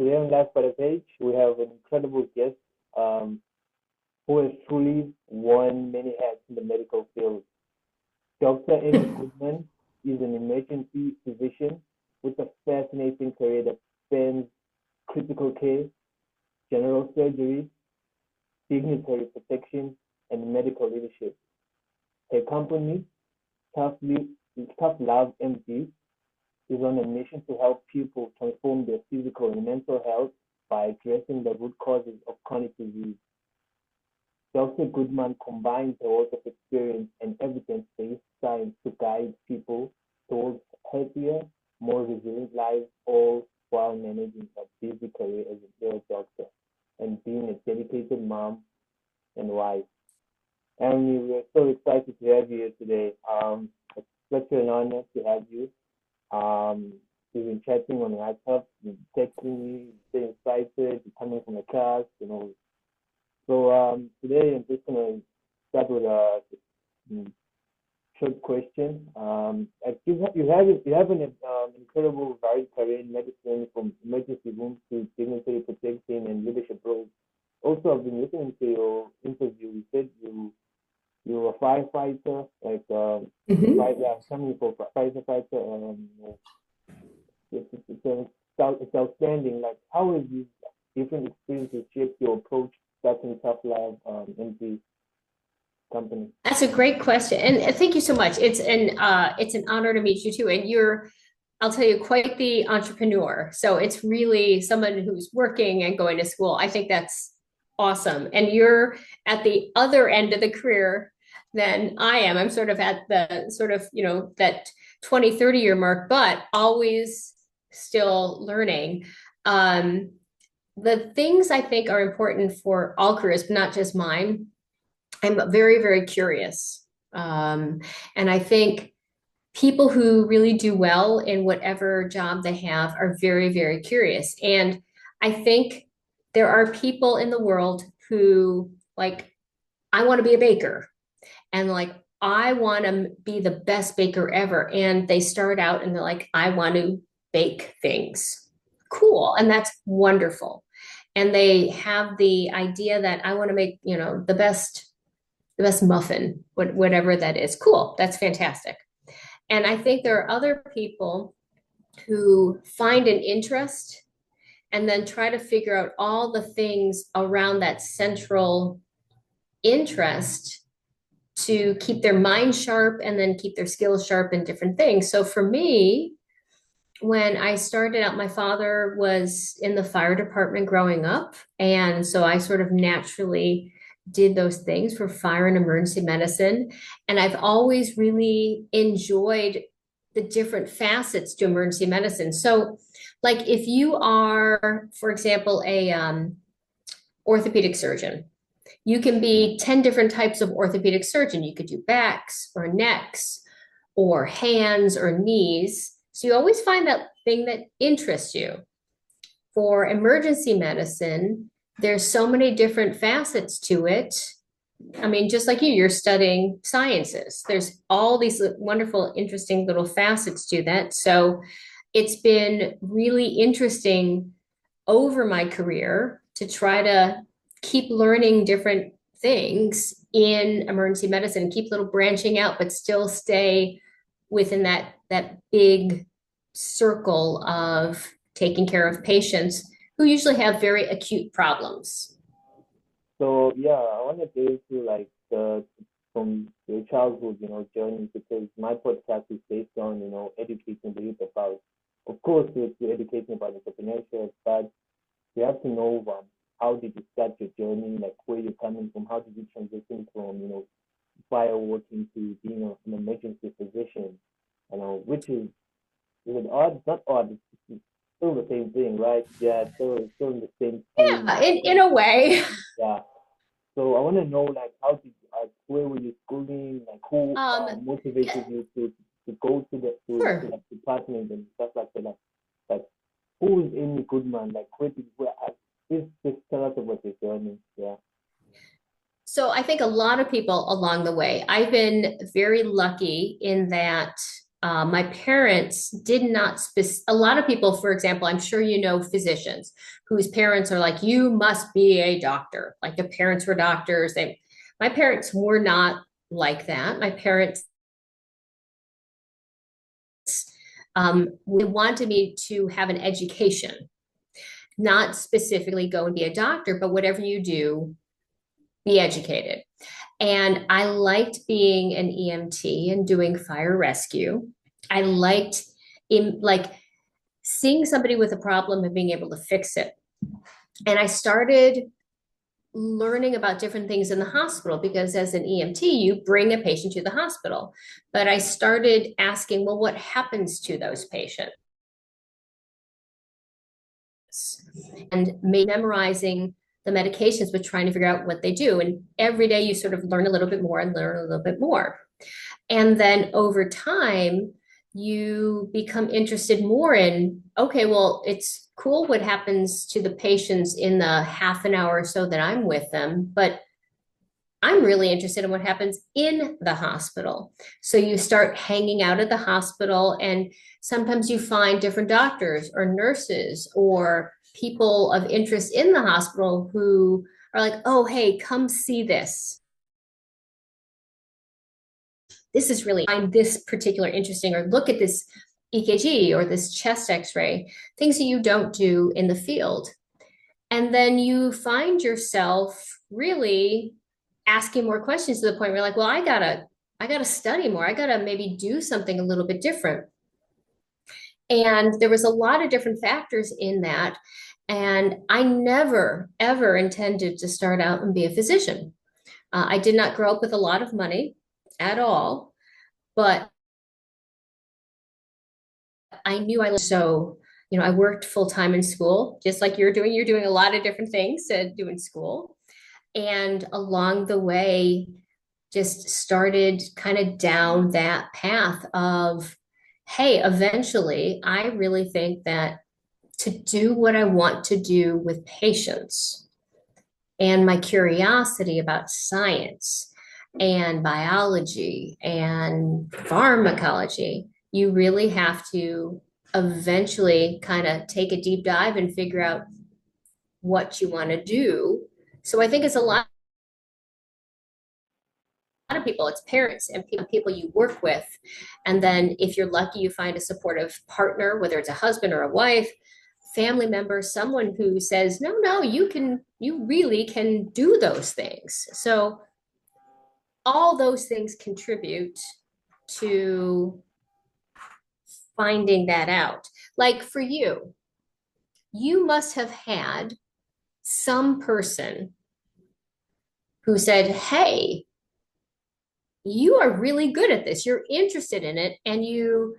Today on Life by the Page, we have an incredible guest who has truly worn many hats in the medical field. Dr. Amy Gutman is an emergency physician with a fascinating career that spans critical care, general surgery, dignitary protection, and medical leadership. Her company, ToughLoveMD, is on a mission to help people transform their physical and mental health by addressing the root causes of chronic disease. Dr. Goodman combines her wealth of experience and evidence-based science to guide people towards happier, more resilient lives, all while managing a busy career as a ear doctor and being a dedicated mom and wife. And we're so excited to have you here today. It's such an honor to have you. We've been chatting on WhatsApp, texting me, staying excited, coming from the class. So today I'm just gonna start with a short question. You have an incredible varied career in medicine, from emergency rooms to dignitary protection and leadership roles. Also, I've been listening to your interview. You said you're a firefighter, like coming for firefighter. It's outstanding. Like, how has these different experiences shaped your approach starting Tough Love MD company? That's a great question, and thank you so much. It's an honor to meet you too. And I'll tell you, quite the entrepreneur. So it's really someone who's working and going to school. I think that's awesome. And you're at the other end of the career than I am. I'm sort of at the that 20, 30-year mark, but always still learning. The things I think are important for all careers, but not just mine. I'm very, very curious. And I think people who really do well in whatever job they have are very, very curious. And I think there are people in the world who, like, I want to be a baker, and like, I want to be the best baker ever. And they start out and they're like, I want to bake things. Cool. And that's wonderful. And they have the idea that I want to make, the best muffin, whatever that is. Cool. That's fantastic. And I think there are other people who find an interest and then try to figure out all the things around that central interest to keep their mind sharp and then keep their skills sharp in different things. So for me, when I started out, my father was in the fire department growing up. And so I sort of naturally did those things for fire and emergency medicine. And I've always really enjoyed the different facets to emergency medicine. So like, if you are, for example, a orthopedic surgeon, you can be 10 different types of orthopedic surgeon. You could do backs or necks or hands or knees. So you always find that thing that interests you. For emergency medicine, there's so many different facets to it. I mean, just like you're studying sciences. There's all these wonderful, interesting little facets to that. So it's been really interesting over my career to try to keep learning different things in emergency medicine, keep little branching out, but still stay within that big circle of taking care of patients who usually have very acute problems. So yeah, I want to go into like from your childhood, journey, because my podcast is based on educating the youth about, of course, you're educating about entrepreneurship, but you have to know how did you start your journey, like where you're coming from, how did you transition from fire working to being an emergency physician, which is it odd? It's not odd. It's still the same thing, right? Yeah, still in the same field. Yeah, in a way. Yeah. So I want to know, like, where were you schooling? Like, who motivated Yeah, you to go to sure. that department and stuff like that? Like, who is Amy Goodman? Like, just tell us about your journey. Yeah. So I think a lot of people along the way, I've been very lucky in that My parents did not a lot of people, for example, I'm sure you know physicians whose parents are like, you must be a doctor. Like the parents were doctors. My parents were not like that. My parents wanted me to have an education, not specifically go and be a doctor, but whatever you do, be educated. And I liked being an EMT and doing fire rescue. I liked like seeing somebody with a problem and being able to fix it. And I started learning about different things in the hospital because as an EMT, you bring a patient to the hospital. But I started asking, well, what happens to those patients? And memorizing the medications, but trying to figure out what they do. And every day you sort of learn a little bit more and learn a little bit more. And then over time, you become interested more in, okay, well, it's cool what happens to the patients in the half an hour or so that I'm with them, but I'm really interested in what happens in the hospital. So you start hanging out at the hospital, and sometimes you find different doctors or nurses or people of interest in the hospital who are like, oh, hey, come see this. This is really, I find this particular interesting, or look at this EKG or this chest x-ray, things that you don't do in the field. And then you find yourself really asking more questions to the point where you're like, well, I gotta study more. I gotta maybe do something a little bit different. And there was a lot of different factors in that. And I never, ever intended to start out and be a physician. I did not grow up with a lot of money at all, but I knew I, so, I worked full time in school, just like you're doing. You're doing a lot of different things to do in school. And along the way, just started kind of down that path of, hey, eventually, I really think that to do what I want to do with patients and my curiosity about science and biology and pharmacology, you really have to eventually kind of take a deep dive and figure out what you want to do. So I think it's a lot of people, it's parents and people you work with. And then if you're lucky, you find a supportive partner, whether it's a husband or a wife, family member, someone who says, no, no, you really can do those things. So all those things contribute to finding that out. Like for you, you must have had some person who said, hey, you are really good at this. You're interested in it and you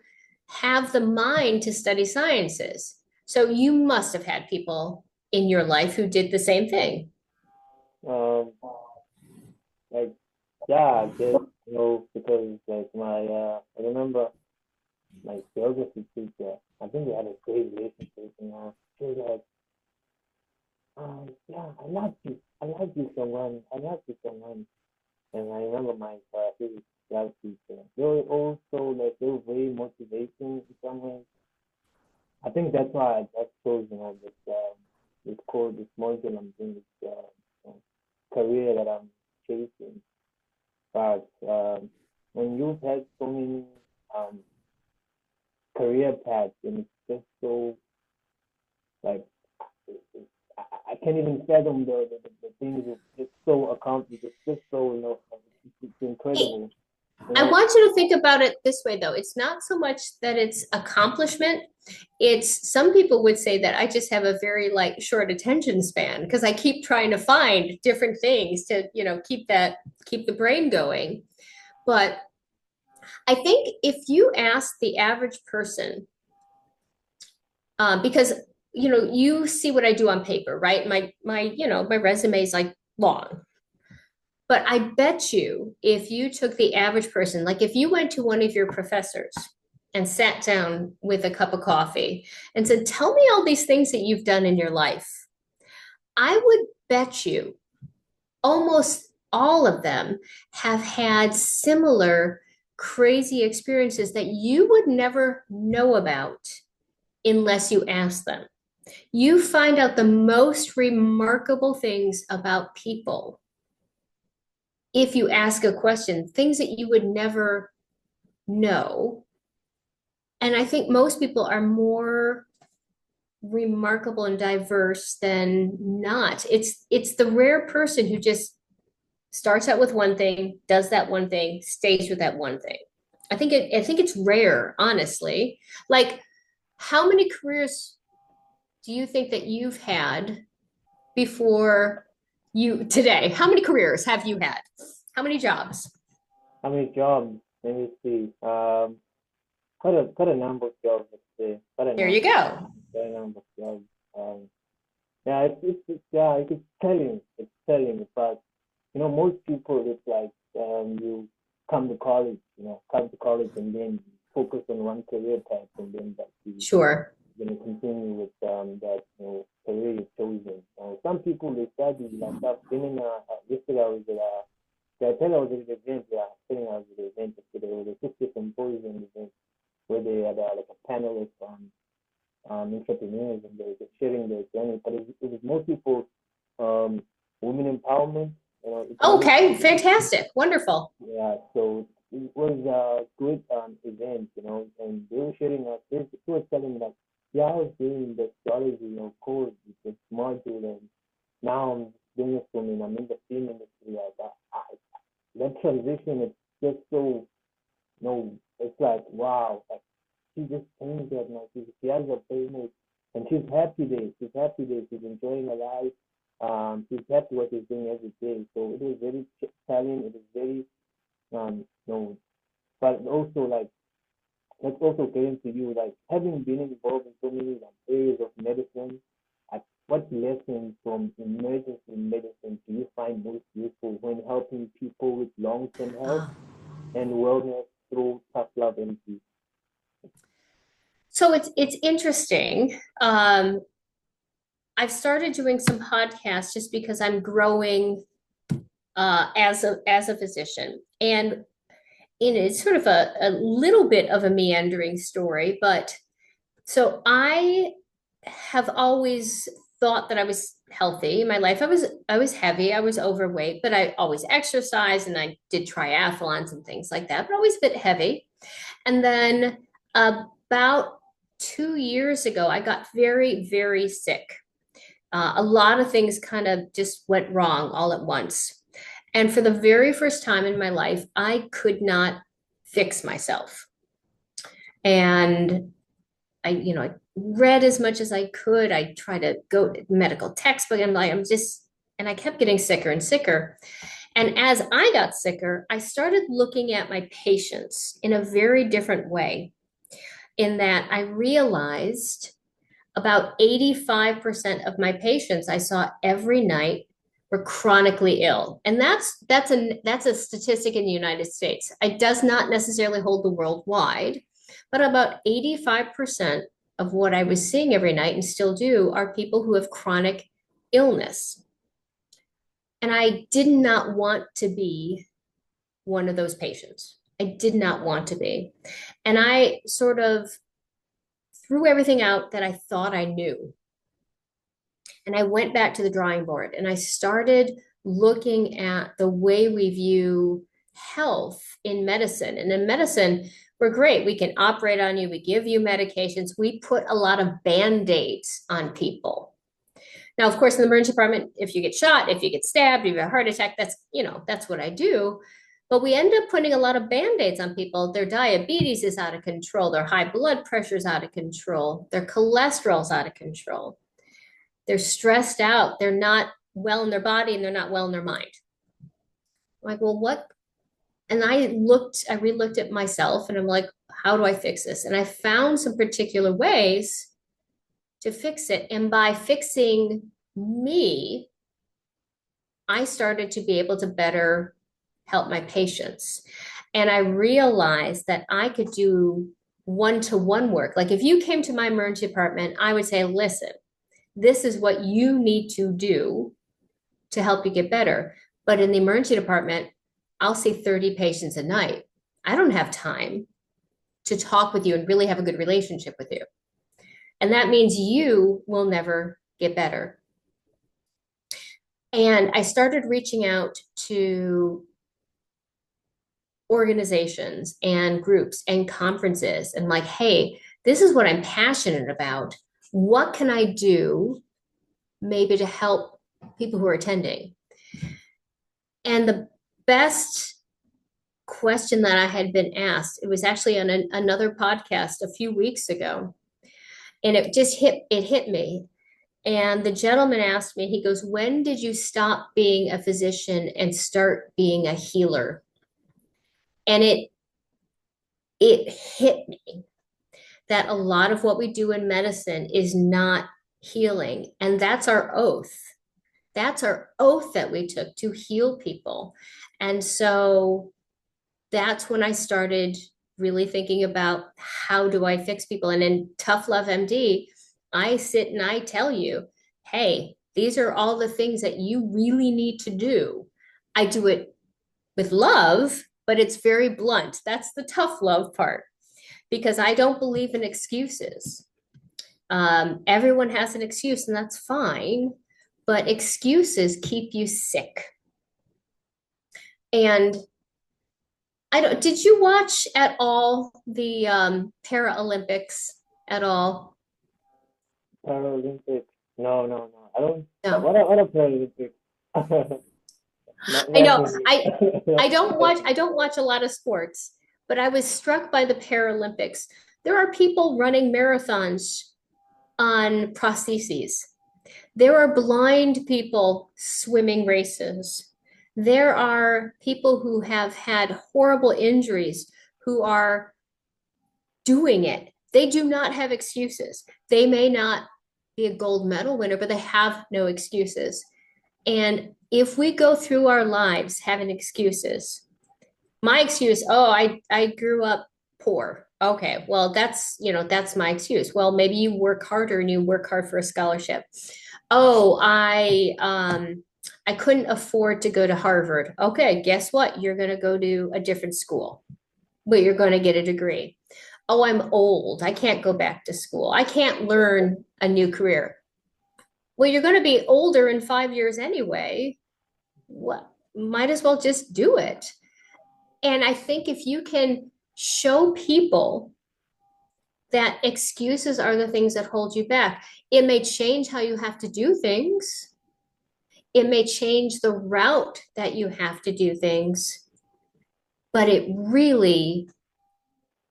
have the mind to study sciences. So you must have had people in your life who did the same thing. Um, like, yeah, I did, because like I remember my geography teacher. I think we had a great relationship. She was like, yeah, I like you so much. I like you so much. And I remember my physics class teacher. They were also like they were very motivating in some ways. I think that's why I chose this called this module I'm doing this career that I'm chasing. But when you've had so many um, career paths and it's just so like I can't even fathom the things it's so accomplished. It's just so it's incredible. You I know, want you to think about it this way, though. It's not so much that it's accomplishment. It's some people would say that I just have a very like short attention span because I keep trying to find different things to, keep the brain going. But I think if you ask the average person, because you see what I do on paper, right? My resume is like long. But I bet you if you took the average person, like if you went to one of your professors and sat down with a cup of coffee and said, tell me all these things that you've done in your life, I would bet you almost all of them have had similar crazy experiences that you would never know about unless you ask them. You find out the most remarkable things about people if you ask a question, things that you would never know. And I think most people are more remarkable and diverse than not. It's the rare person who just starts out with one thing, does that one thing, stays with that one thing. I think it's rare, honestly. Like, how many careers do you think that you've had before you today? How many careers have you had? How many jobs? How many jobs? Let me see. Quite a number of jobs, let's say. There you go. Quite a number of jobs. Yeah, yeah, it's telling. It's telling. But most people, it's like you come to college and then focus on one career path, and then that Sure. you're gonna continue with that career you've chosen. Some people they study like I've been in yesterday I was at yeah, I tell I was at an event, yeah, I think I was at an event yesterday. It was a 50 symposium event where they had like a panel of entrepreneurs and they were sharing their journey. But it was mostly for women empowerment. Okay, fantastic. Wonderful. Yeah, so it was a good event, and they were sharing they were telling that yeah, I was doing the astrology, course, it's module, and now I'm doing it for me, and I'm in the film industry. That transition is just so, it's like wow, like she just changed that now. She has a famous, and she's happy there. She's happy there. She's enjoying her life. She's happy what she's doing every day. So it was very challenging. It was very but also like let's also get into you like having been involved in so many areas of medicine. What lessons from emergency medicine do you find most useful when helping people with long-term health Oh. and wellness through tough love MD? So it's interesting. I've started doing some podcasts just because I'm growing as a physician, and it's sort of a little bit of a meandering story, but so I have always thought that I was healthy in my life. I was heavy, I was overweight, but I always exercised and I did triathlons and things like that, but always a bit heavy. And then about 2 years ago, I got very, very sick. A lot of things kind of just went wrong all at once. And for the very first time in my life, I could not fix myself. And I read as much as I could. I tried to go to medical textbook and and I kept getting sicker and sicker. And as I got sicker, I started looking at my patients in a very different way, in that I realized about 85% of my patients I saw every night were chronically ill. And that's a statistic in the United States. It does not necessarily hold the worldwide, but about 85% of what I was seeing every night and still do are people who have chronic illness. And I did not want to be one of those patients. I did not want to be. And I sort of threw everything out that I thought I knew. And I went back to the drawing board and I started looking at the way we view health in medicine. And in medicine, we're great. We can operate on you, we give you medications, we put a lot of band-aids on people. Now, of course, in the emergency department, if you get shot, if you get stabbed, if you have a heart attack, that's what I do. But we end up putting a lot of band-aids on people. Their diabetes is out of control, their high blood pressure is out of control, their cholesterol's out of control. They're stressed out, they're not well in their body, and they're not well in their mind. I'm like, well, what? And I re-looked at myself and I'm like, how do I fix this? And I found some particular ways to fix it. And by fixing me, I started to be able to better help my patients. And I realized that I could do one-to-one work. Like if you came to my emergency department, I would say, listen, this is what you need to do to help you get better. But in the emergency department, I'll see 30 patients a night. I don't have time to talk with you and really have a good relationship with you. And that means you will never get better. And I started reaching out to organizations and groups and conferences and like, hey, this is what I'm passionate about. What can I do maybe to help people who are attending? And the best question that I had been asked, it was actually on another podcast a few weeks ago, and it hit me. And the gentleman asked me, he goes, when did you stop being a physician and start being a healer? And it hit me that a lot of what we do in medicine is not healing. And that's our oath. That's our oath that we took to heal people. And so that's when I started really thinking about how do I fix people. And in Tough Love MD, I sit and I tell you, hey, these are all the things that you really need to do. I do it with love, but it's very blunt. That's the tough love part because I don't believe in excuses. Everyone has an excuse, and that's fine, but excuses keep you sick. And I don't, did you watch at all the Paralympics at all? Paralympics. No, no, no. I don't. No. What are Paralympics? Not, I not know for me. I don't watch a lot of sports, but I was struck by the Paralympics. There are people running marathons on prostheses. There are blind people swimming races. There are people who have had horrible injuries who are doing it. They do not have excuses. They may not be a gold medal winner, but they have no excuses. And if we go through our lives having excuses, my excuse, oh, I grew up poor. Okay, well, that's my excuse. Well, maybe you work harder and you work hard for a scholarship. Oh, I couldn't afford to go to Harvard. Okay, guess what? You're going to go to a different school, but you're going to get a degree. Oh, I'm old. I can't go back to school. I can't learn a new career. Well, you're going to be older in 5 years anyway. What? Might as well just do it. And I think if you can show people that excuses are the things that hold you back, it may change how you have to do things. It may change the route that you have to do things. But it really,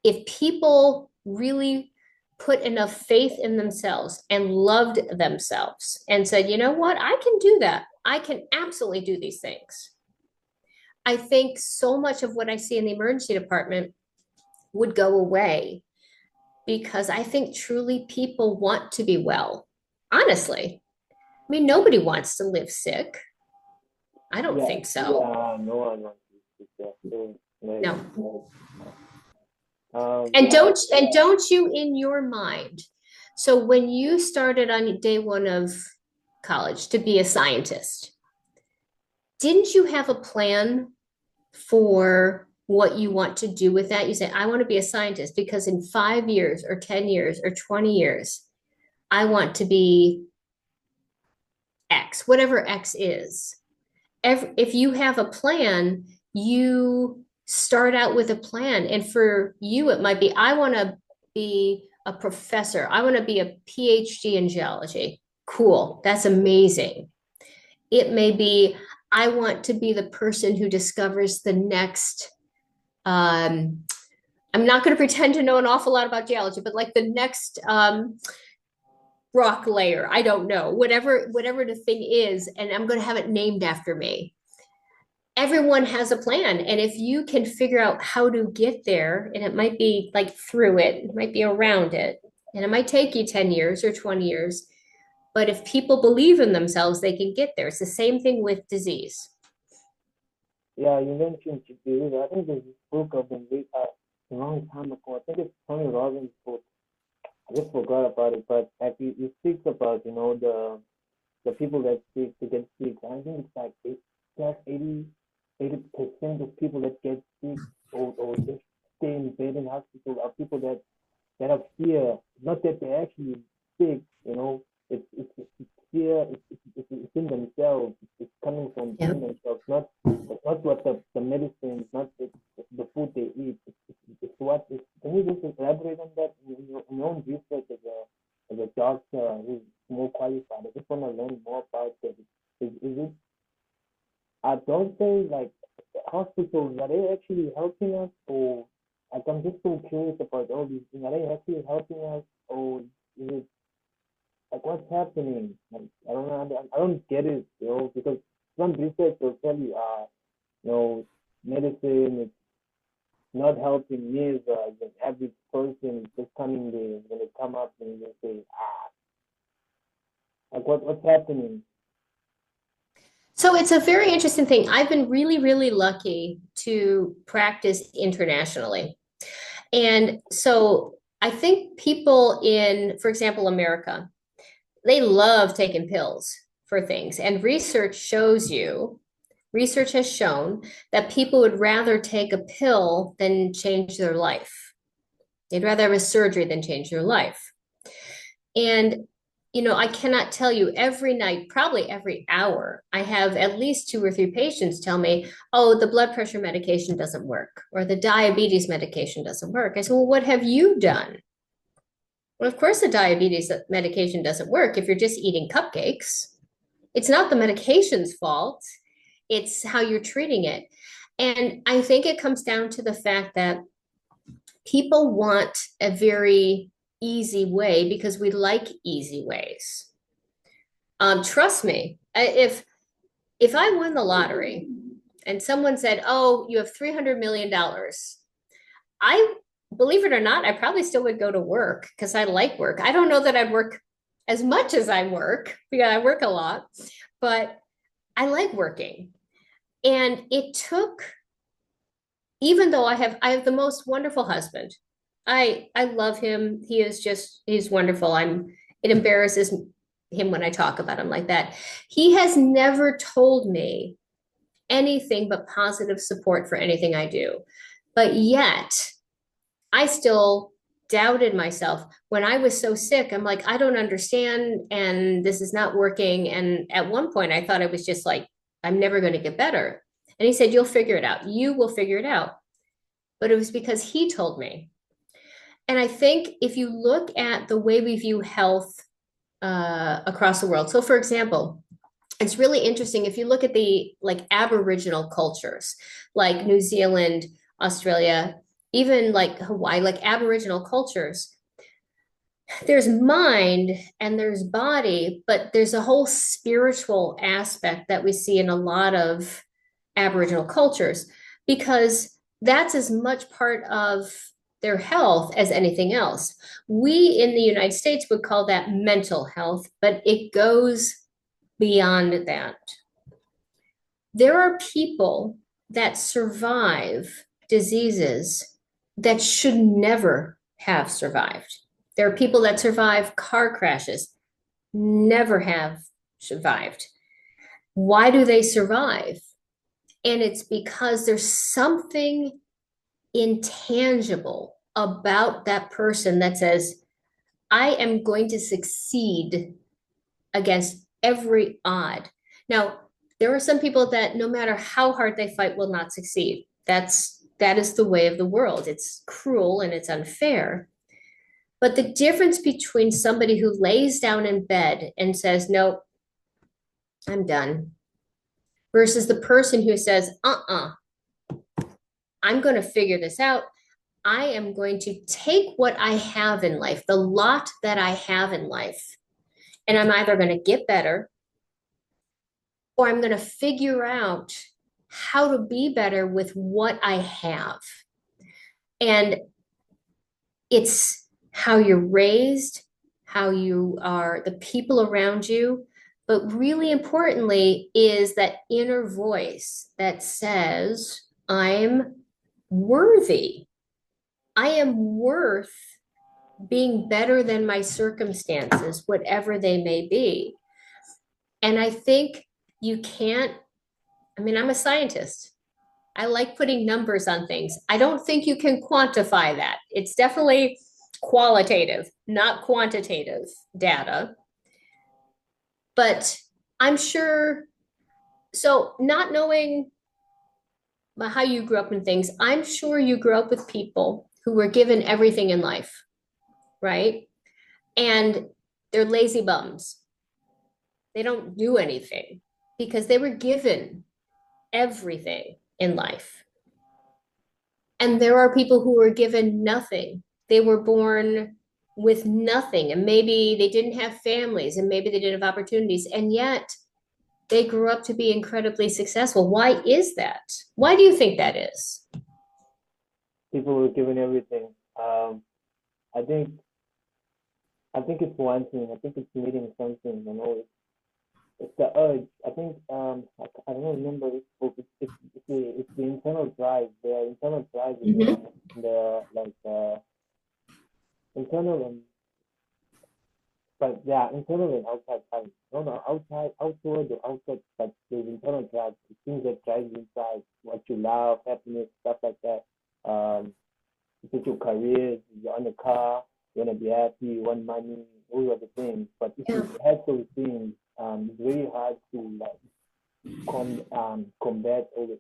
if people really put enough faith in themselves and loved themselves and said, you know what, I can do that. I can absolutely do these things. I think so much of what I see in the emergency department would go away because I think truly people want to be well. Honestly, I mean, nobody wants to live sick. I don't Yeah, think so. yeah, no one wants to do that. So, No. no. And Yeah, don't you in your mind. So when you started on day one of college to be a scientist, didn't you have a plan for what you want to do with that? You say, I want to be a scientist because in 5 years or 10 years or 20 years, I want to be X, whatever X is. If you have a plan, you start out with a plan. And for you, it might be, I want to be a professor. I want to be a PhD in geology. Cool. That's amazing. It may be, I want to be the person who discovers the next, I'm not going to pretend to know an awful lot about geology, but like the next rock layer. I don't know, whatever the thing is, and I'm going to have it named after me. Everyone has a plan. And if you can figure out how to get there, and it might be like through it, it might be around it, and it might take you 10 years or 20 years. But if people believe in themselves, they can get there. It's the same thing with disease. yeah, you mentioned disease. I think there's this book I've been reading a long time ago. I think it's Tony Robbins' book. I just forgot about it, but like you speak about, the people that sick to get sick. I think it's like 80% of people that get sick or just stay in bed in hospital are people that have fear, not that they're actually sick, you know, it's fear, it's in themselves, it's coming from Yeah. within themselves, it's not what the medicine, not the food they eat, it's what is, can you just elaborate on that in your own research as a doctor who's more qualified? I just want to learn more about that. Is it, are those things like hospitals, are they actually helping us, or like I'm just so curious about all these things. Are they actually helping us, or is it like what's happening? Like I don't know, I don't get it, you know, because some research will tell you, you know, medicine is not helping me as an average person just coming there when they come up and they say, like what's happening? So it's a very interesting thing. I've been really, really lucky to practice internationally. And so I think people in, for example, America, they love taking pills for things. And research has shown that people would rather take a pill than change their life. They'd rather have a surgery than change their life. And, I cannot tell you every night, probably every hour, I have at least two or three patients tell me, oh, the blood pressure medication doesn't work, or the diabetes medication doesn't work. I said, well, what have you done? Well, of course, the diabetes medication doesn't work if you're just eating cupcakes. It's not the medication's fault, it's how you're treating it. And I think it comes down to the fact that people want a very easy way because we like easy ways. Trust me, if I won the lottery and someone said, "Oh, you have $300 million," I believe it or not, I probably still would go to work because I like work. I don't know that I'd work as much as I work because I work a lot, but I like working. And it took, even though I have the most wonderful husband. I love him. He's wonderful. It embarrasses him when I talk about him like that. He has never told me anything but positive support for anything I do. But yet, I still doubted myself. When I was so sick, I'm like, I don't understand, and this is not working. And at one point, I thought I was just like, I'm never going to get better. And he said, you'll figure it out. You will figure it out. But it was because he told me. And I think if you look at the way we view health across the world, so for example, it's really interesting if you look at the like Aboriginal cultures, like New Zealand, Australia, even like Hawaii, like Aboriginal cultures, there's mind and there's body, but there's a whole spiritual aspect that we see in a lot of Aboriginal cultures because that's as much part of their health as anything else. We in the United States would call that mental health, but it goes beyond that. There are people that survive diseases that should never have survived. There are people that survive car crashes, never have survived. Why do they survive? And it's because there's something intangible about that person that says, I am going to succeed against every odd. Now, there are some people that no matter how hard they fight will not succeed. That is the way of the world. It's cruel and it's unfair. But the difference between somebody who lays down in bed and says, "No, I'm done," versus the person who says, I'm going to figure this out. I am going to take what I have in life, the lot that I have in life, and I'm either going to get better or I'm going to figure out how to be better with what I have. And it's how you're raised, how you are, the people around you. But really importantly, is that inner voice that says, I'm worthy. I am worth being better than my circumstances, whatever they may be. And I think you can't, I mean, I'm a scientist. I like putting numbers on things. I don't think you can quantify that. It's definitely qualitative, not quantitative data. But I'm sure, so not knowing how you grew up and things, I'm sure you grew up with people who were given everything in life, right? And they're lazy bums. They don't do anything because they were given everything in life. And there are people who were given nothing. They were born with nothing, and maybe they didn't have families, and maybe they didn't have opportunities, and yet they grew up to be incredibly successful. Why is that? Why do you think that is? People were given everything. I think I think it's one thing. I think it's needing something. It's the urge. I think I don't remember this book. It's the internal drive. The internal drive in Mhm. the like internal and but yeah, internal and outside drive. No, outside, outward or outside, but there's internal drive. The things that drive you inside, what you love, happiness, stuff like that. It's your career, you're on a car, you want to be happy, you want money, those are the things. But if Yeah. you have those things, it's very hard to like combat all the.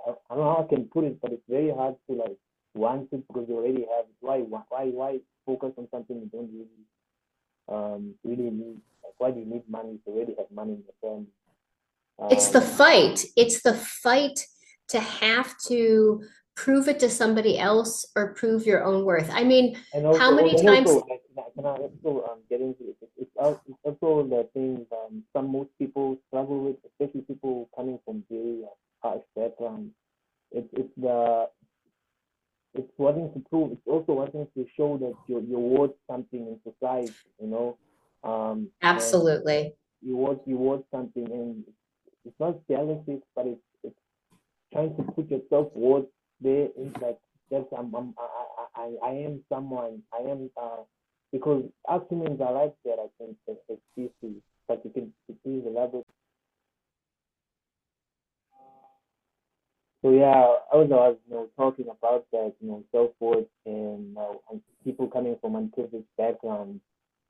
I don't know how I can put it, but it's very hard to like want it because you already have it. Why focus on something you don't really need? Like, why do you need money if you already have money in your family? It's the Um, fight. It's the fight to have to prove it to somebody else or prove your own worth. I mean, and how also, many and times? also, like, can I also get into it? It's also the thing some most people struggle with, especially people coming from very harsh backgrounds. It's it's wanting to prove. It's also wanting to show that you're worth something in society. And Absolutely. you worth something, and it's not jealousy, but it's trying to put yourself worth there in like yes I am someone I am because us humans are like that I think as species but you can see the level so yeah I was talking about that self worth and people coming from unprivileged backgrounds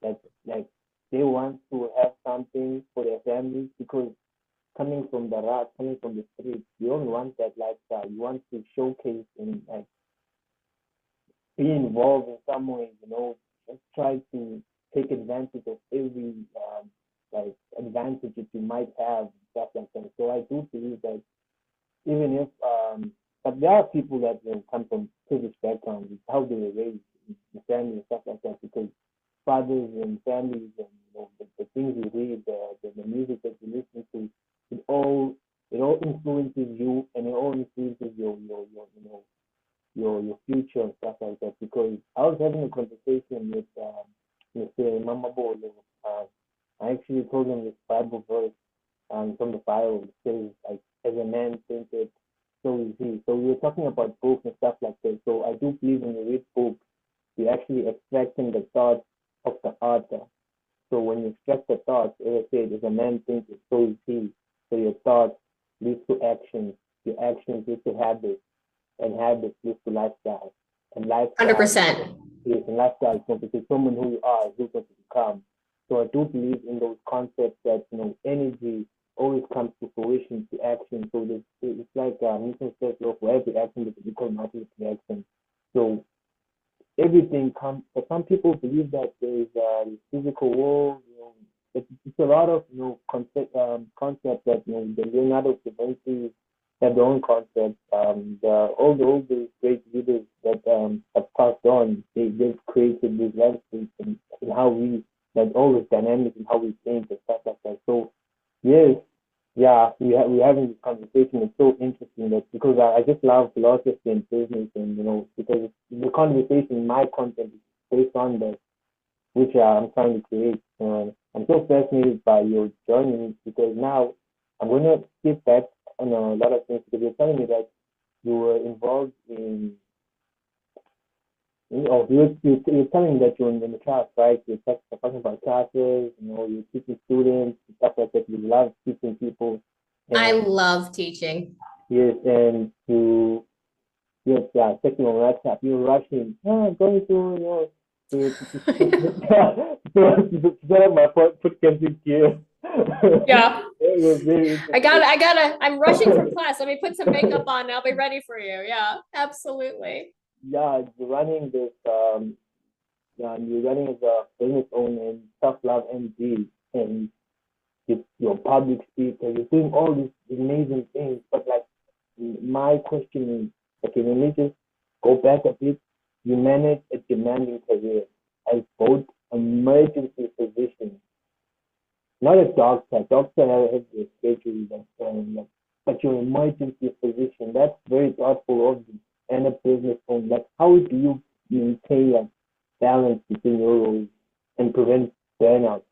that like they want to have something for their families because coming from the street you don't want that lifestyle you want to showcase in like be involved in some way, just try to take advantage of every like advantage that you might have, stuff like that. So I do believe that even if but there are people that come from privileged backgrounds, it's how they were raised, the family and stuff like that, because fathers and families and the things you read, the music that you listen to, it all it all influences you and it all influences your future and stuff like that. Because I was having a conversation with Mama Bolo. I actually told him this Bible verse from the Bible. It says like, "As a man thinketh, so is he." So we were talking about books and stuff like that. So I do believe when you read books, you're actually extracting the thoughts of the author. So when you extract the thoughts, as I said, as a man thinketh, so is he. So your thoughts lead to actions. Your actions lead to habits and habits lead to lifestyle. And lifestyle 100%. is and lifestyle is going to determine who you are, who you're going to become. So I do believe in those concepts that energy always comes to fruition to action. So it's like Newton says, for every action there's an equal amount of reaction. So everything comes. But some people believe that there is a physical world. It's a lot of concept that the Leonardo da Vinci have their own concepts. All the great leaders that have passed on, they've created these landscapes and how we that all this dynamic and how we think and stuff like that. So yes, yeah, we're having this conversation. It's so interesting that because I just love philosophy and business, and because the conversation, my content is based on that, which I'm trying to create. I'm so fascinated by your journey because now I'm going to skip back on a lot of things because you're telling me that you were involved in you're telling me that you're in the class, right? Talking about classes, you're teaching students, stuff like that. You love teaching people. I And love teaching. Yes, and you, yes, yeah, checking on WhatsApp, you're rushing, going to, to set up my foot camping gear. Yeah. It was very I'm rushing from interesting. class. Let me put some makeup on. I'll be ready for you. Yeah, absolutely. Yeah, running this, you're running as a business owner in ToughLoveMD, and you're public speaker, you're doing all these amazing things, but like my question is, okay, let me just go back a bit. You manage a demanding career as both emergency physician, not a doctor. Doctor has their schedule like, but you're an emergency physician. That's very thoughtful of you. And a business owner. Like, how do you maintain a balance between your roles and prevent burnout?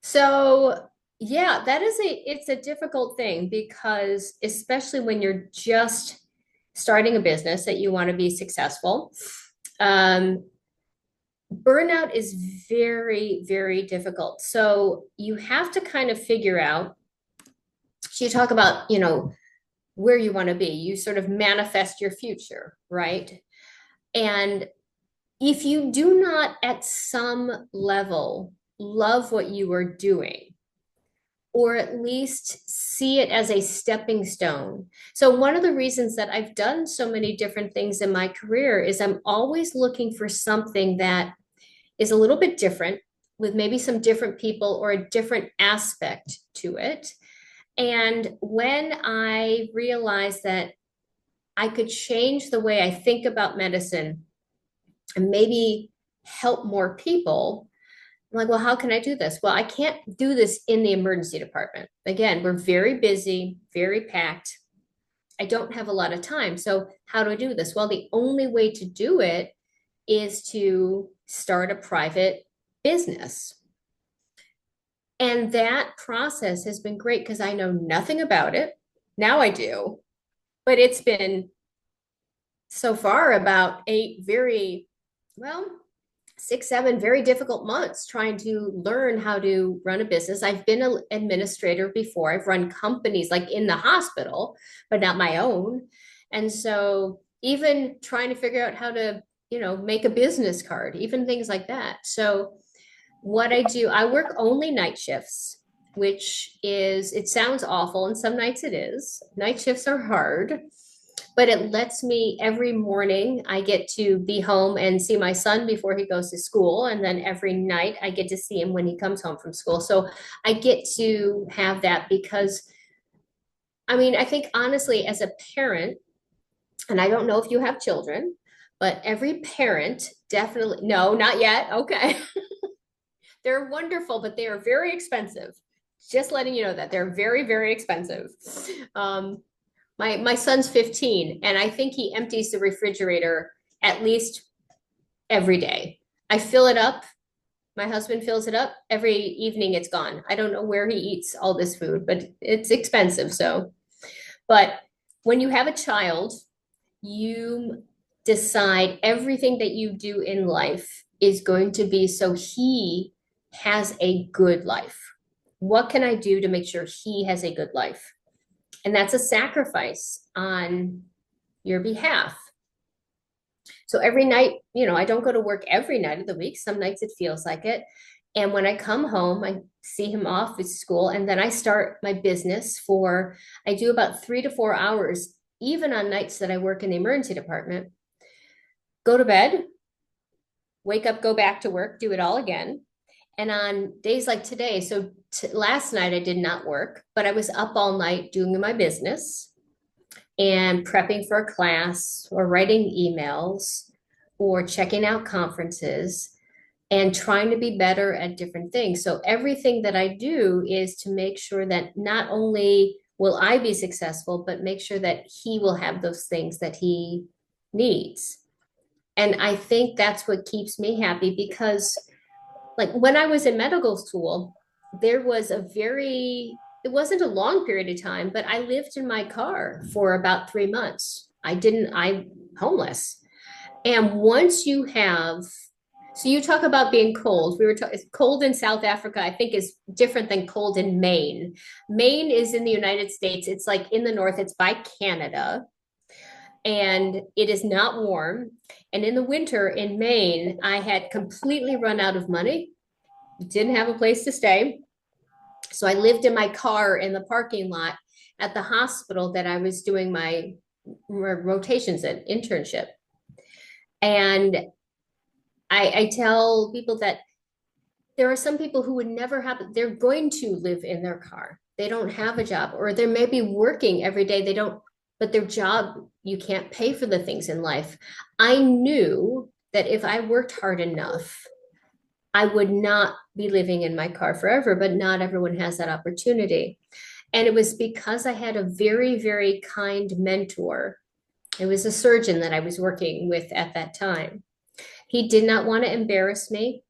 So, yeah, it's a difficult thing because especially when you're just starting a business that you want to be successful, um, burnout is very, very difficult. So you have to kind of figure out, so you talk about, where you want to be. You sort of manifest your future, right? And if you do not at some level love what you are doing, or at least see it as a stepping stone. So, one of the reasons that I've done so many different things in my career is I'm always looking for something that is a little bit different with maybe some different people or a different aspect to it. And when I realized that I could change the way I think about medicine and maybe help more people, I'm like, well, how can I do this? Well, I can't do this in the emergency department. Again, we're very busy, very packed. I don't have a lot of time. So, how do I do this? Well, the only way to do it is to start a private business. And that process has been great because I know nothing about it. Now I do, but it's been so far about eight very, well, 6, 7 very difficult months trying to learn how to run a business. I've been an administrator before. I've run companies like in the hospital, but not my own. And so even trying to figure out how to, make a business card, even things like that. So what I do, I work only night shifts, which is, it sounds awful, and some nights it is. Night shifts are hard, but it lets me every morning, I get to be home and see my son before he goes to school. And then every night I get to see him when he comes home from school. So I get to have that because, I mean, I think honestly, as a parent, and I don't know if you have children, but every parent definitely, no, not yet. Okay. They're wonderful, but they are very expensive. Just letting you know that they're very, very expensive. Um, my son's 15, and I think he empties the refrigerator at least every day. I fill it up. My husband fills it up. Every evening it's gone. I don't know where he eats all this food, but it's expensive. So, but when you have a child, you decide everything that you do in life is going to be so he has a good life. What can I do to make sure he has a good life? And that's a sacrifice on your behalf. So every night, I don't go to work every night of the week. Some nights it feels like it. And when I come home, I see him off at school, and then I start my business I do about 3 to 4 hours, even on nights that I work in the emergency department. Go to bed, wake up, go back to work, do it all again. And on days like today, so last night I did not work, but I was up all night doing my business and prepping for a class or writing emails or checking out conferences and trying to be better at different things. So everything that I do is to make sure that not only will I be successful, but make sure that he will have those things that he needs. And I think that's what keeps me happy because, like, when I was in medical school, there was it wasn't a long period of time, but I lived in my car for about 3 months. I'm homeless. And once you have, So you talk about being cold. We were talking cold in South Africa, I think is different than cold in Maine. Maine is in the United States. It's like in the north, it's by Canada, and it is not warm. And in the winter in Maine, I had completely run out of money, didn't have a place to stay. So I lived in my car in the parking lot at the hospital that I was doing my rotations at internship. And I tell people that there are some people who would never have, they're going to live in their car. They don't have a job, or they may be working every day. They don't, but their job, you can't pay for the things in life. I knew that if I worked hard enough, I would not be living in my car forever, but not everyone has that opportunity. And it was because I had a very, very kind mentor. It was a surgeon that I was working with at that time. He did not want to embarrass me.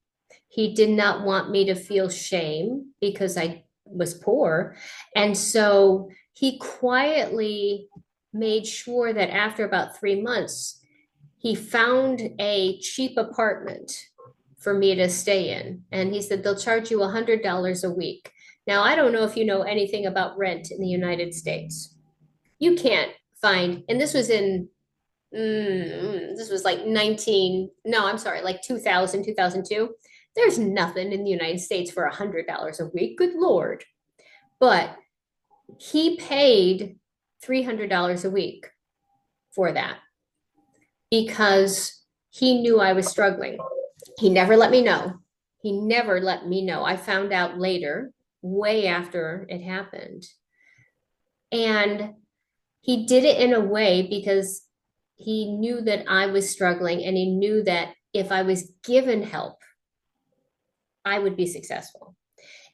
He did not want me to feel shame because I was poor. And so he quietly made sure that after about 3 months, he found a cheap apartment for me to stay in. And he said, they'll charge you $100 a week. Now, I don't know if you know anything about rent in the United States. You can't find, and this was in this was like 19, no, I'm sorry, like 2000, 2002. There's nothing in the United States for $100 a week. Good Lord. But he paid $300 a week for that because he knew I was struggling. He never let me know. He never let me know. I found out later, way after it happened. And he did it in a way because he knew that I was struggling, and he knew that if I was given help, I would be successful.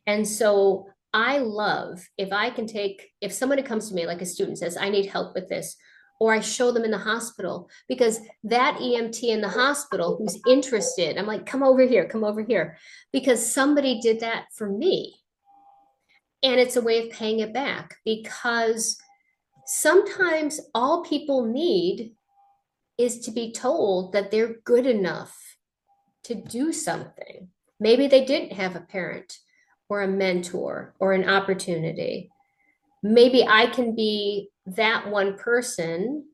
And so I love if I can take, if somebody comes to me, like a student says, I need help with this, or I show them in the hospital, because that EMT in the hospital who's interested, I'm like, come over here, because somebody did that for me. And it's a way of paying it back, because sometimes all people need is to be told that they're good enough to do something. Maybe they didn't have a parent or a mentor or an opportunity. Maybe I can be that one person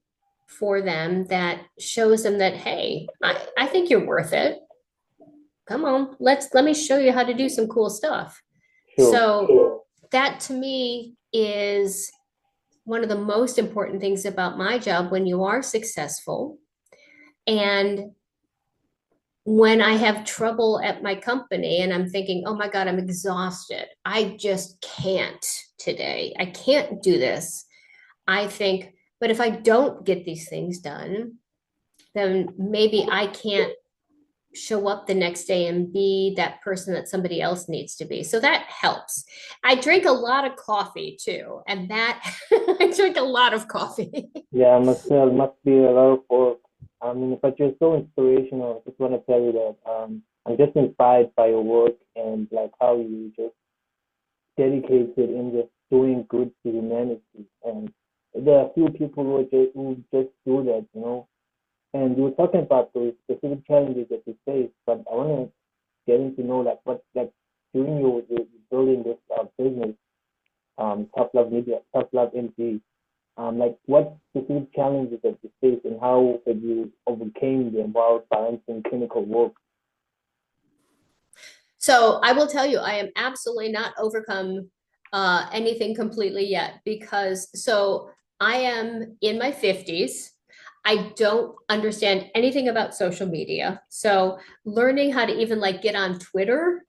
for them that shows them that, hey, I think you're worth it. Come on, let me show you how to do some cool stuff. Sure. So that to me is one of the most important things about my job when you are successful. And when I have trouble at my company and I'm thinking, oh my God, I'm exhausted. I just can't today. I can't do this. I think, but if I don't get these things done, then maybe I can't show up the next day and be that person that somebody else needs to be. So that helps. I drink a lot of coffee too. And that I drink a lot of coffee. Yeah, I must say, it must be a lot of work. I mean, but you're so inspirational. I just want to tell you that I'm just inspired by your work and like how you just dedicated in just doing good to humanity. And there are few people who just do that, you know. And you were talking about those specific challenges that you face, but I want to getting to know like what like during your building this business, Tough Love Media, Tough Love MD, like what specific challenges that you faced and how have you overcame them while balancing clinical work? So I will tell you, I am absolutely not overcome anything completely yet, because so I am in my 50s. I don't understand anything about social media. So learning how to even like get on Twitter,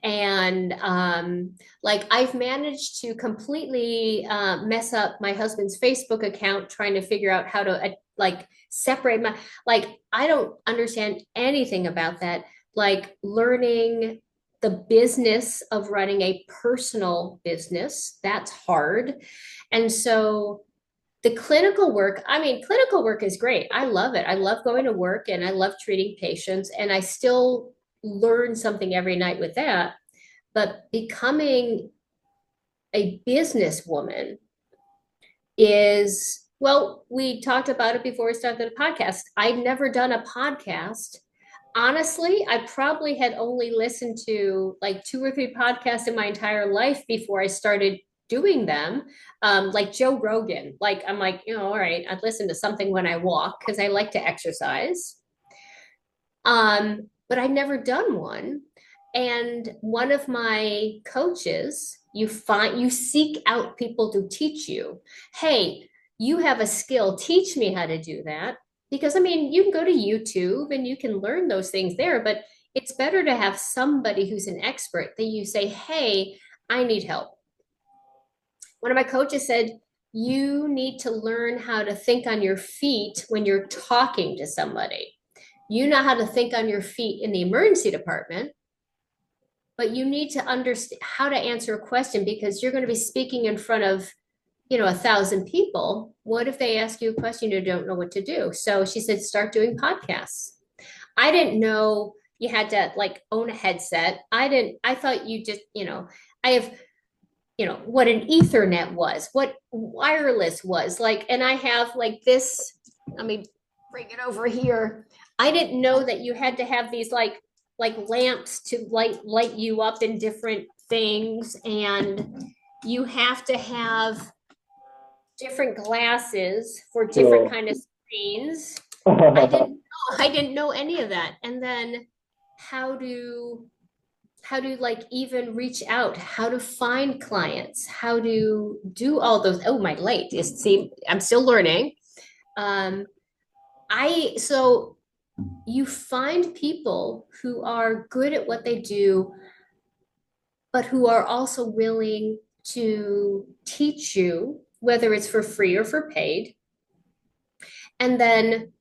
and like I've managed to completely mess up my husband's Facebook account trying to figure out how to like separate my, like I don't understand anything about that. Like learning the business of running a personal business, that's hard. And so the clinical work, I mean, clinical work is great. I love it. I love going to work and I love treating patients, and I still learn something every night with that. But becoming a businesswoman well, we talked about it before we started the podcast. I'd never done a podcast. honestly, I probably had only listened to like two or three podcasts in my entire life before I started doing them. Like Joe Rogan. Like I'm like, all right, I'd listen to something when I walk because I like to exercise. But I'd never done one. And one of my coaches, you seek out people to teach you. Hey, you have a skill, teach me how to do that. Because I mean, you can go to YouTube and you can learn those things there, but it's better to have somebody who's an expert that you say, hey, I need help. One of my coaches said, you need to learn how to think on your feet when you're talking to somebody. You know how to think on your feet in the emergency department, but you need to understand how to answer a question because you're going to be speaking in front of 1,000 people. What if they ask you a question you don't know what to do? So she said start doing podcasts. I didn't know you had to like own a headset. I thought you just I have what an ethernet was, what wireless was like, and I have like this. Let me bring it over here. I didn't know that you had to have these like lamps to light you up in different things, and you have to have different glasses for different So, kind of screens. I yeah, didn't know, I didn't know any of that. And then how to like even reach out, how to find clients, how to do all those. Oh, my light is, see, I'm still learning. Um, so you find people who are good at what they do, but who are also willing to teach you, whether it's for free or for paid. And then,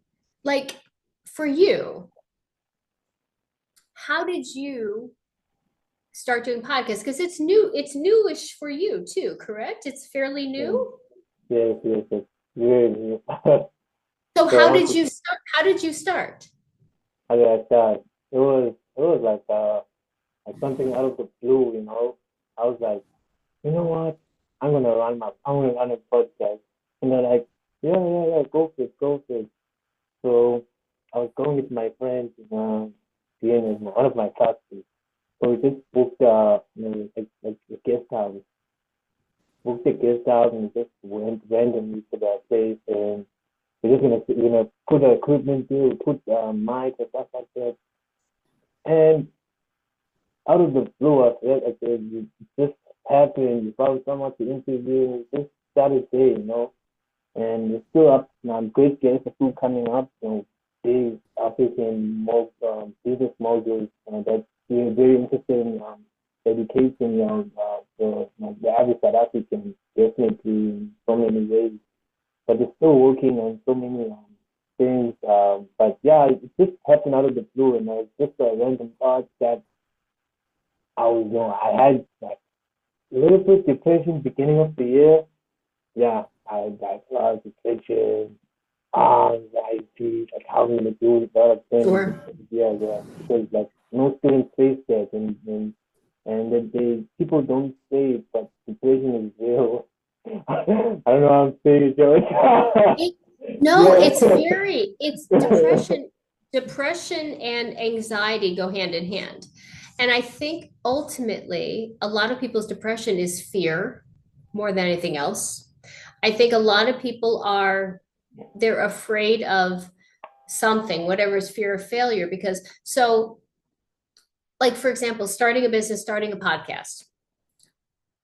like, for you, how did you start doing podcasts? Because it's newish for you too, correct? It's fairly new. yes, yes, yes. Really. So So how once did you start? How did you start? I got that, it was like something out of the blue, you know. I was like, you know what? I'm gonna run a podcast. And they're like, yeah, yeah, yeah, go for it, go for it. So I was going with my friends, being in one of my classes. So we just booked like a guest house. Booked a guest house and just went randomly to that place, and we're just gonna put the equipment there, put mic and stuff like that. And out of the blue, I said, it just happened. You found someone to interview, and it just started there, And it's still up now. Great guests are still coming up. Big African business moguls that we're very interested in educating the average South African, definitely in so many ways. But they're still working on so many things. But yeah, it just happened out of the blue, and it's just a random thought that I had like a little bit depression beginning of the year. Yeah, I had like a lot of depression, anxiety, like how I'm gonna do it, a lot of things. Sure. Yeah, yeah, because like no students face that, and that they people don't say it, but depression is real. I don't know how I'm saying it, Joey. It, no, it's depression and anxiety go hand in hand. And I think ultimately a lot of people's depression is fear more than anything else. I think a lot of people they're afraid of something, whatever is fear of failure, because so like for example, starting a business, starting a podcast.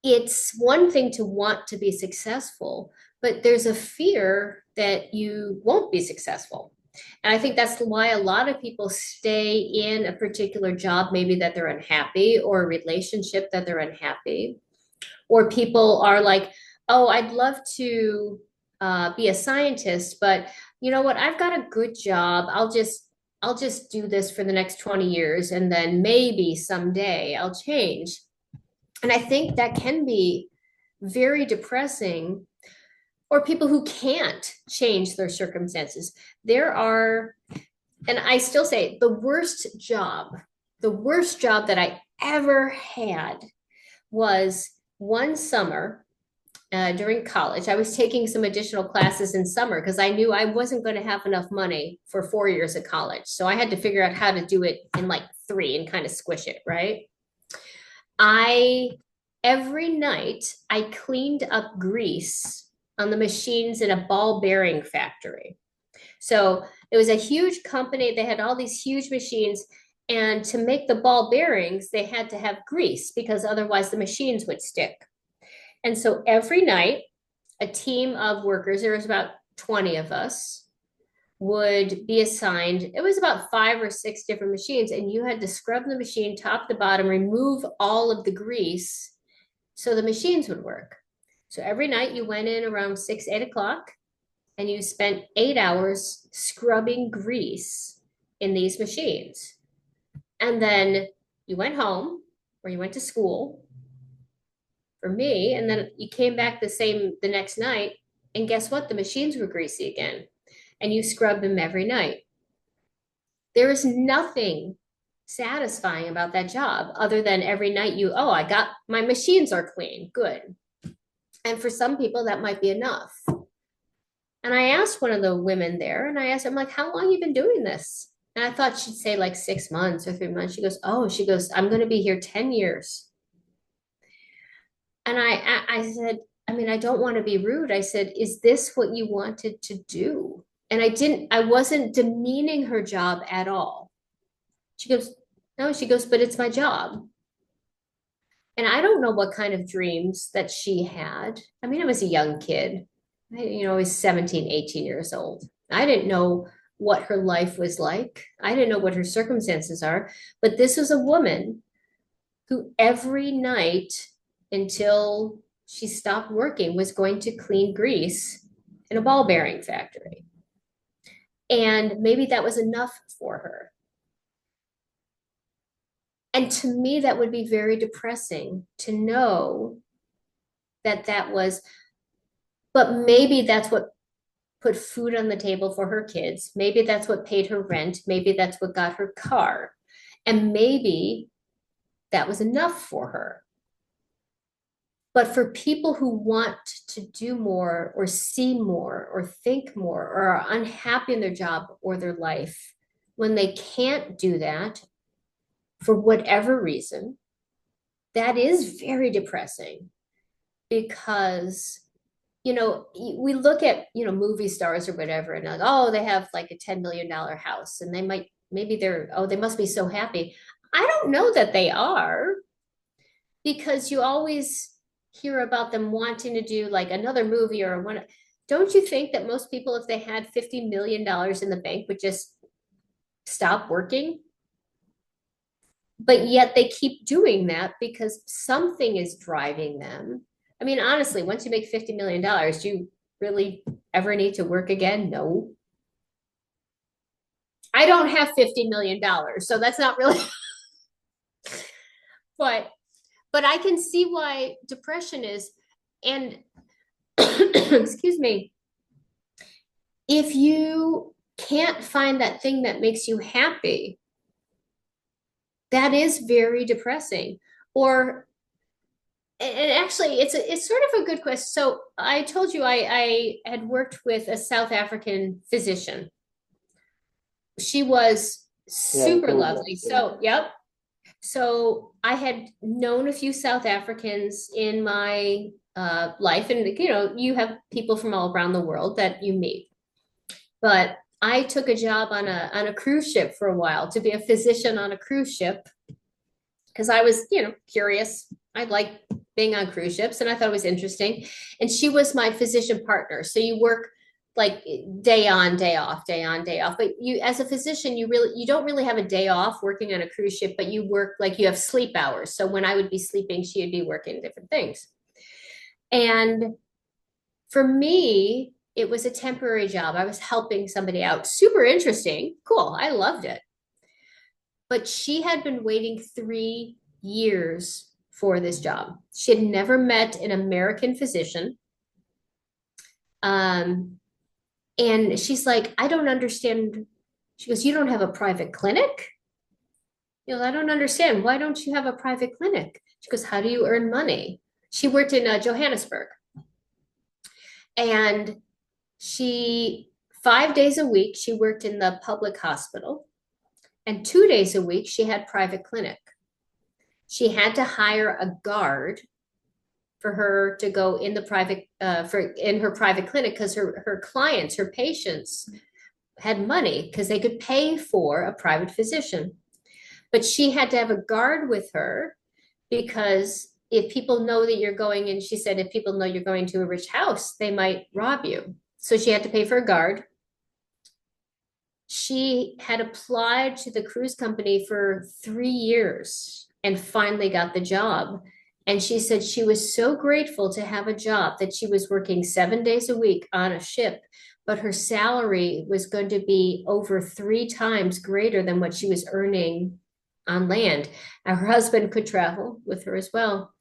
It's one thing to want to be successful, but there's a fear that you won't be successful. And I think that's why a lot of people stay in a particular job, maybe that they're unhappy, or a relationship that they're unhappy, or people are like, oh, I'd love to be a scientist, but you know what? I've got a good job. I'll just do this for the next 20 years, and then maybe someday I'll change. And I think that can be very depressing, or people who can't change their circumstances. There are, and I still say the worst job that I ever had was one summer. during college. I was taking some additional classes in summer because I knew I wasn't going to have enough money for 4 years of college. So I had to figure out how to do it in like 3 and kind of squish it, right? I every night I cleaned up grease on the machines in a ball bearing factory. So it was a huge company. They had all these huge machines. And to make the ball bearings, they had to have grease because otherwise the machines would stick. And so every night, a team of workers, there was about 20 of us, would be assigned. It was about 5 or 6 different machines, and you had to scrub the machine top to bottom, remove all of the grease so the machines would work. So every night you went in around 6, 8 o'clock, and you spent 8 hours scrubbing grease in these machines. And then you went home or you went to school for me, and then you came back the next night, and guess what? The machines were greasy again, and you scrub them every night. There is nothing satisfying about that job other than every night oh, I got my machines are clean, good. And for some people that might be enough. And I asked one of the women there, and I asked her, I'm like, how long you been doing this? And I thought she'd say like 6 months or 3 months. She goes, I'm going to be here 10 years. And I said, I mean, I don't want to be rude. I said, is this what you wanted to do? And I wasn't demeaning her job at all. She goes, no, she goes, but it's my job. And I don't know what kind of dreams that she had. I mean, I was a young kid. I was 17, 18 years old. I didn't know what her life was like. I didn't know what her circumstances are. But this was a woman who every night until she stopped working was going to clean grease in a ball bearing factory. And maybe that was enough for her. And to me, that would be very depressing to know that was, but maybe that's what put food on the table for her kids. Maybe that's what paid her rent. Maybe that's what got her car. And maybe that was enough for her. But for people who want to do more or see more or think more or are unhappy in their job or their life, when they can't do that for whatever reason, that is very depressing because, we look at, movie stars or whatever and like, oh, they have like a $10 million house and they must be so happy. I don't know that they are because you always hear about them wanting to do like another movie or one. Don't you think that most people, if they had $50 million in the bank, would just stop working? But yet they keep doing that because something is driving them. I mean, honestly, once you make $50 million, do you really ever need to work again? No. I don't have $50 million, so that's not really, but I can see why depression is, and excuse me, if you can't find that thing that makes you happy, that is very depressing. And actually, it's sort of a good question. So I told you I had worked with a South African physician. She was super lovely. So, yep. So I had known a few South Africans in my life, and you have people from all around the world that you meet. But I took a job on a cruise ship for a while to be a physician on a cruise ship because I was, curious. I like being on cruise ships, and I thought it was interesting. And she was my physician partner. So you work like day on, day off, day on, day off. But you, as a physician, you don't really have a day off working on a cruise ship, but you work like you have sleep hours. So when I would be sleeping, she would be working different things. And for me, it was a temporary job. I was helping somebody out. Super interesting. Cool. I loved it. But she had been waiting 3 years for this job. She had never met an American physician. And she's like, I don't understand. She goes, you don't have a private clinic? I don't understand. Why don't you have a private clinic? She goes, how do you earn money? She worked in Johannesburg. And she, 5 days a week, she worked in the public hospital, and 2 days a week, she had private clinic. She had to hire a guard for her to go in the private in her private clinic because her clients, her patients had money because they could pay for a private physician. But she had to have a guard with her because if people know that you're going, and she said if people know you're going to a rich house, they might rob you. So she had to pay for a guard. She had applied to the cruise company for 3 years and finally got the job. And she said she was so grateful to have a job that she was working 7 days a week on a ship, but her salary was going to be over 3 times greater than what she was earning on land. And her husband could travel with her as well.